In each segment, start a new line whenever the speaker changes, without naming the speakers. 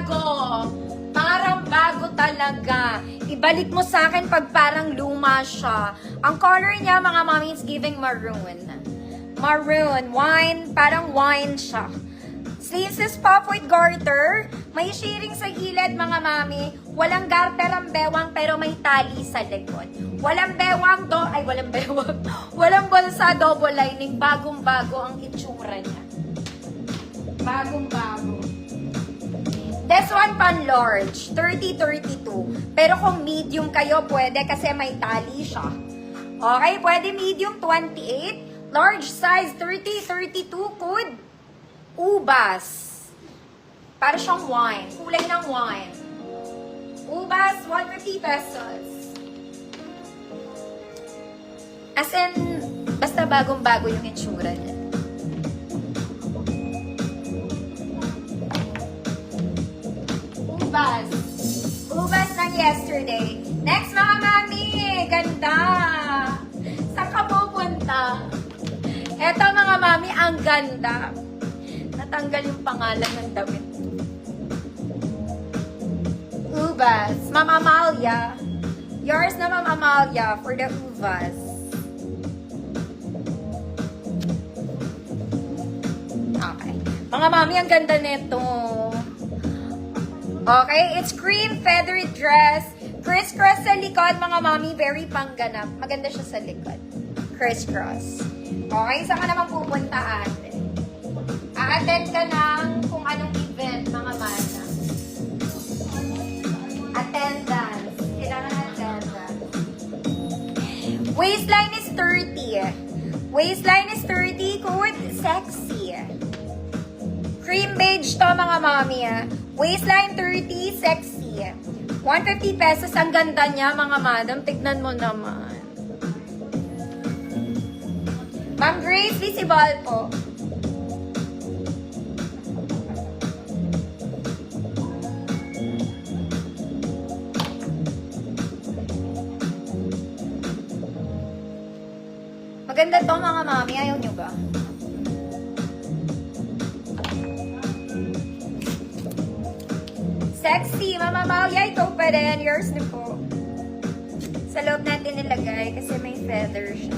bago. Parang bago talaga. Ibalik mo sa akin pag parang luma siya. Ang color niya, mga mami, is giving maroon. Maroon. Wine. Parang wine siya. Sleeves is puff with garter. May shading sa gilid, mga mami. Walang garter ang bewang, pero may tali sa likod. Walang bewang, walang bewang. Walang bulsa, double lining. Bagong-bago ang itsura niya. Bagong-bago. This one pan large, 30-32. Pero kung medium kayo, pwede kasi may tali siya. Okay, pwede medium 28. Large size, 30-32. Code Ubas. Para siyang wine. Kulay ng wine. Ubas, 150 pesos. As in, basta bagong-bago yung itsura niya. Ubas. Ubas ng yesterday. Next, mga mami. Ganda. Saan ka pupunta? Eto, mga mami, ang ganda. Natanggal yung pangalan ng damit. Ubas. Ma'am Amalia. Yours na, Ma'am Amalia, for the Ubas. Okay. Mga mami, ang ganda nito. Okay, it's cream feathery dress. Criss-cross sa likod, mga mami. Very pangganap. Maganda siya sa likod. Criss-cross. Okay, saan ka naman pupunta, ate? A-attend ka ng kung anong event, mga mana. Attendance. Kailangan attendance. Waistline is 30. Waistline is 30. Code sexy. Cream beige to, mga mami. Waistline 30, sexy. 150 pesos. Ang ganda niya, mga madam. Tignan mo naman. Ma'am Grace, visible po. Maganda to, mga mami. Ayaw nyo ba? Sexy. Mama Malia, ikaw pa rin. Yours na po. Sa loob natin nilagay kasi may feather siya.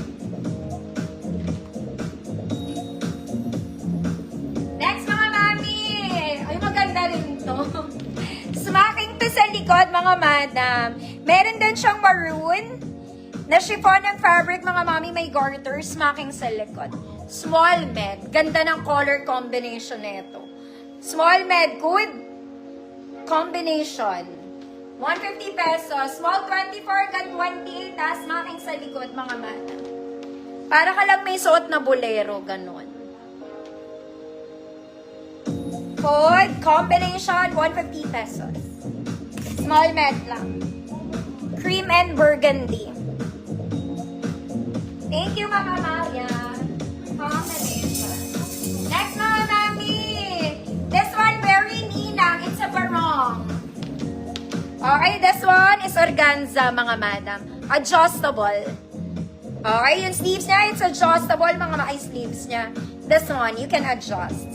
Next, mga mami. Ay, maganda rin to. Smacking to sa likod, mga madam. Meron din siyang maroon na chiffon ng fabric, mga mami. May garter. Smacking sa likod. Small med. Ganda ng color combination nito. Small med. Good combination. 150 pesos. Small 24 hanggang 28. Tas making sa likod, mga mana. Para ka lang may suot na bolero. Ganon. Code combination. 150 pesos. Small med lang. Cream and burgundy. Thank you, Mama Maria. Combination. Next, mga mami. This one, very ninang. It's a barong. Okay, this one is organza, mga madam. Adjustable. Okay, yung sleeves niya, it's adjustable, mga sleeves niya. This one, you can adjust.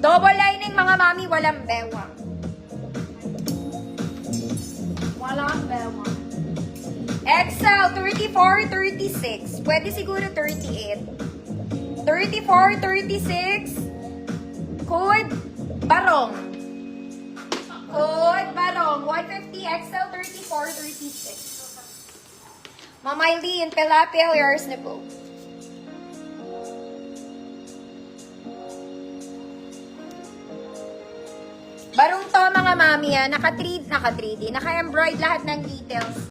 Double lining, mga mami, walang bewang. Walang bewang. XL, 34, 36. Pwede siguro 38. 34, 36. Code Barong. Code Barong. 150 XL 34 36. Mama Eileen, tilapia yours na po. Barong to, mga mami. Naka-3D, naka-embroid lahat ng details.